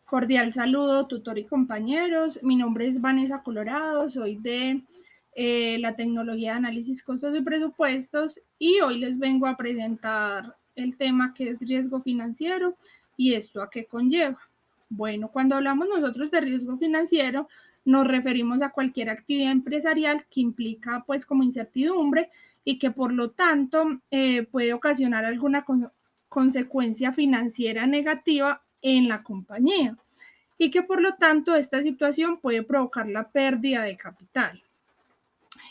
Cordial saludo, tutor y compañeros. Mi nombre es Vanessa Colorado, soy de la tecnología de análisis costos y presupuestos y hoy les vengo a presentar el tema que es riesgo financiero y esto a qué conlleva. Bueno, cuando hablamos nosotros de riesgo financiero, nos referimos a cualquier actividad empresarial que implica pues como incertidumbre y que por lo tanto puede ocasionar alguna consecuencia financiera negativa en la compañía y que por lo tanto esta situación puede provocar la pérdida de capital.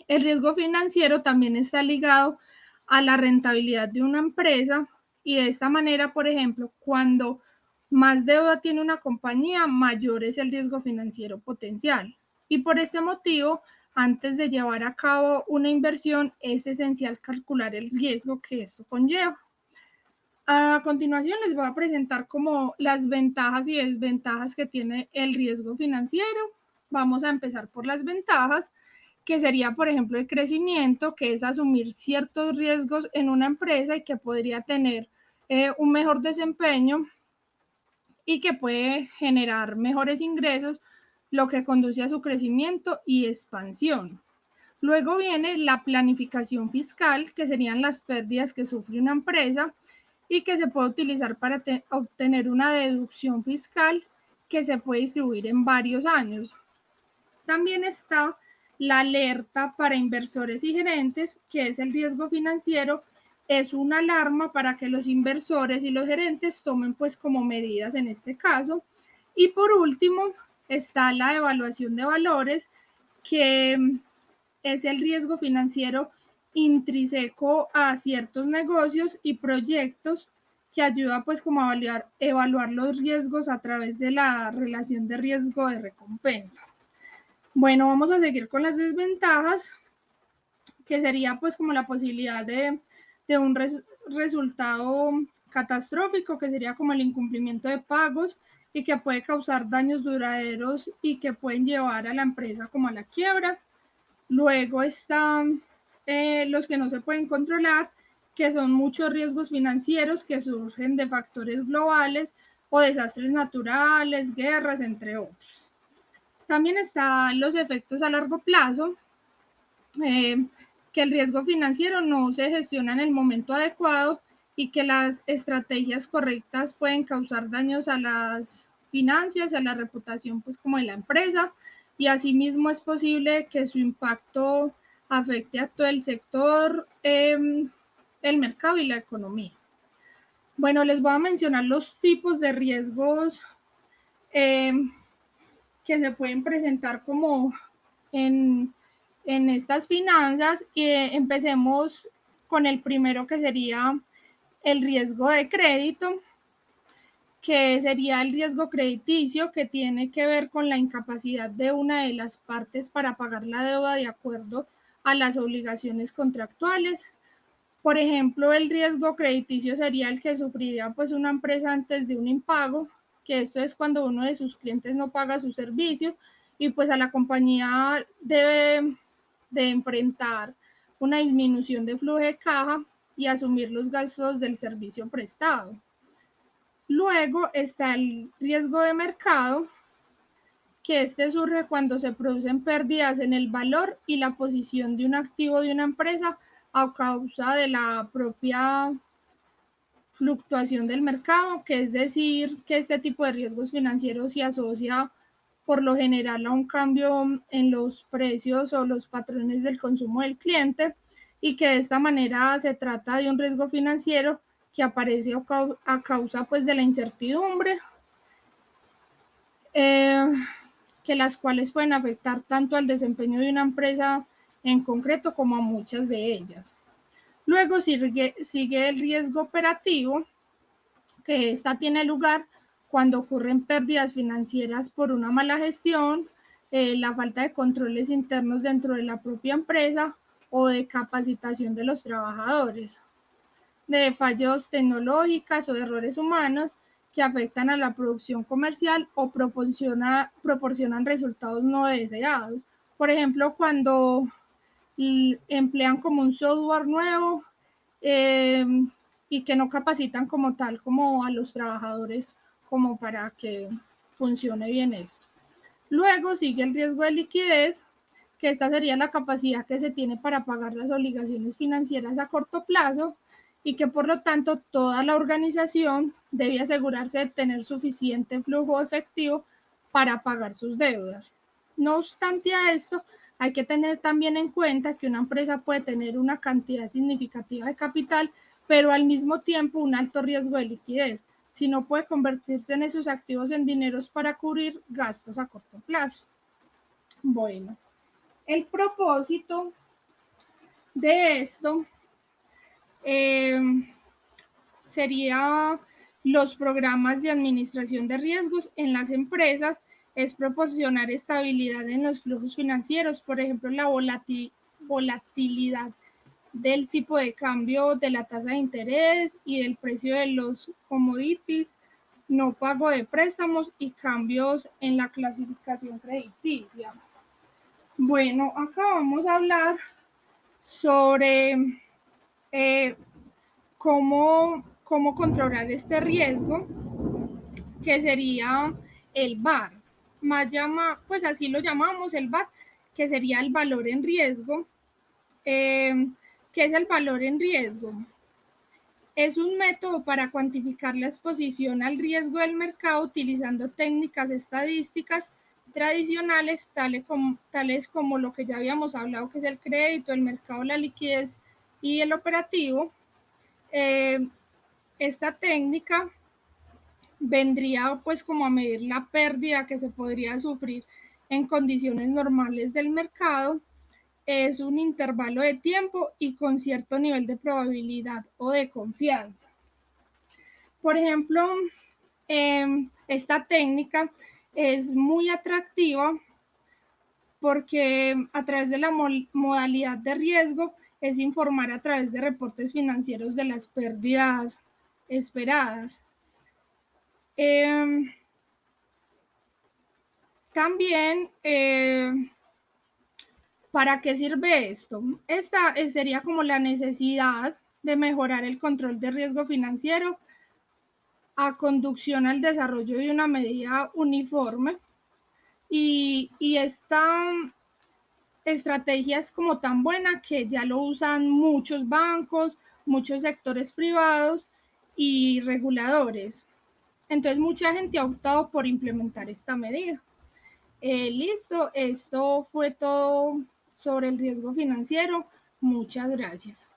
El riesgo financiero también está ligado a la rentabilidad de una empresa y de esta manera, por ejemplo, cuando más deuda tiene una compañía, mayor es el riesgo financiero potencial. Y por este motivo, antes de llevar a cabo una inversión, es esencial calcular el riesgo que esto conlleva. A continuación les voy a presentar como las ventajas y desventajas que tiene el riesgo financiero. Vamos a empezar por las ventajas, que sería, por ejemplo, el crecimiento, que es asumir ciertos riesgos en una empresa y que podría tener un mejor desempeño y que puede generar mejores ingresos, lo que conduce a su crecimiento y expansión. Luego viene la planificación fiscal, que serían las pérdidas que sufre una empresa y que se puede utilizar para obtener una deducción fiscal que se puede distribuir en varios años. También está la alerta para inversores y gerentes, que es el riesgo financiero. Es una alarma para que los inversores y los gerentes tomen pues como medidas en este caso. Y por último está la evaluación de valores, que es el riesgo financiero intrínseco a ciertos negocios y proyectos que ayuda pues como a evaluar los riesgos a través de la relación de riesgo de recompensa. Bueno, vamos a seguir con las desventajas, que sería pues como la posibilidad de un resultado catastrófico, que sería como el incumplimiento de pagos y que puede causar daños duraderos y que pueden llevar a la empresa como a la quiebra. Luego están los que no se pueden controlar, que son muchos riesgos financieros que surgen de factores globales o desastres naturales, guerras, entre otros. También están los efectos a largo plazo, eh, que el riesgo financiero no se gestiona en el momento adecuado y que las estrategias correctas pueden causar daños a las finanzas, a la reputación pues como de la empresa, y asimismo es posible que su impacto afecte a todo el sector, el mercado y la economía. Bueno, les voy a mencionar los tipos de riesgos eh, que se pueden presentar como en, en estas finanzas. Y empecemos con el primero, que sería el riesgo de crédito, que sería el riesgo crediticio, que tiene que ver con la incapacidad de una de las partes para pagar la deuda de acuerdo a las obligaciones contractuales. Por ejemplo, el riesgo crediticio sería el que sufriría pues una empresa antes de un impago, que esto es cuando uno de sus clientes no paga sus servicios y pues a la compañía debe de enfrentar una disminución de flujo de caja y asumir los gastos del servicio prestado. Luego está el riesgo de mercado, que este surge cuando se producen pérdidas en el valor y la posición de un activo de una empresa a causa de la propia fluctuación del mercado, que es decir, que este tipo de riesgos financieros se asocia por lo general a un cambio en los precios o los patrones del consumo del cliente, y que de esta manera se trata de un riesgo financiero que aparece a causa pues de la incertidumbre, eh, que las cuales pueden afectar tanto al desempeño de una empresa en concreto como a muchas de ellas. Luego sigue el riesgo operativo, que esta tiene lugar cuando ocurren pérdidas financieras por una mala gestión, la falta de controles internos dentro de la propia empresa o de capacitación de los trabajadores, de fallos tecnológicos o de errores humanos que afectan a la producción comercial o proporcionan resultados no deseados. Por ejemplo, cuando emplean como un software nuevo, eh, y que no capacitan como tal como a los trabajadores como para que funcione bien esto. Luego sigue el riesgo de liquidez, que esta sería la capacidad que se tiene para pagar las obligaciones financieras a corto plazo y que por lo tanto toda la organización debe asegurarse de tener suficiente flujo efectivo para pagar sus deudas. No obstante a esto, hay que tener también en cuenta que una empresa puede tener una cantidad significativa de capital, pero al mismo tiempo un alto riesgo de liquidez, si no puede convertirse en esos activos en dineros para cubrir gastos a corto plazo. Bueno, el propósito de esto eh, sería los programas de administración de riesgos en las empresas, es proporcionar estabilidad en los flujos financieros, por ejemplo, la volatilidad del tipo de cambio de la tasa de interés y del precio de los commodities, no pago de préstamos y cambios en la clasificación crediticia. Bueno, acá vamos a hablar sobre eh, cómo controlar este riesgo, que sería el VAR. Pues así lo llamamos el VAR, que sería el valor en riesgo. ¿Qué es el valor en riesgo? Es un método para cuantificar la exposición al riesgo del mercado utilizando técnicas estadísticas tradicionales, tales como lo que ya habíamos hablado, que es el crédito, el mercado, la liquidez y el operativo. Esta técnica vendría pues como a medir la pérdida que se podría sufrir en condiciones normales del mercado. Es un intervalo de tiempo y con cierto nivel de probabilidad o de confianza. Por ejemplo, esta técnica es muy atractiva porque a través de la modalidad de riesgo es informar a través de reportes financieros de las pérdidas esperadas. También, ¿para qué sirve esto? Esta sería como la necesidad de mejorar el control de riesgo financiero a conducción al desarrollo de una medida uniforme y esta estrategia es como tan buena que ya lo usan muchos bancos, muchos sectores privados y reguladores. Entonces mucha gente ha optado por implementar esta medida. Listo, esto fue todo sobre el riesgo financiero. Muchas gracias.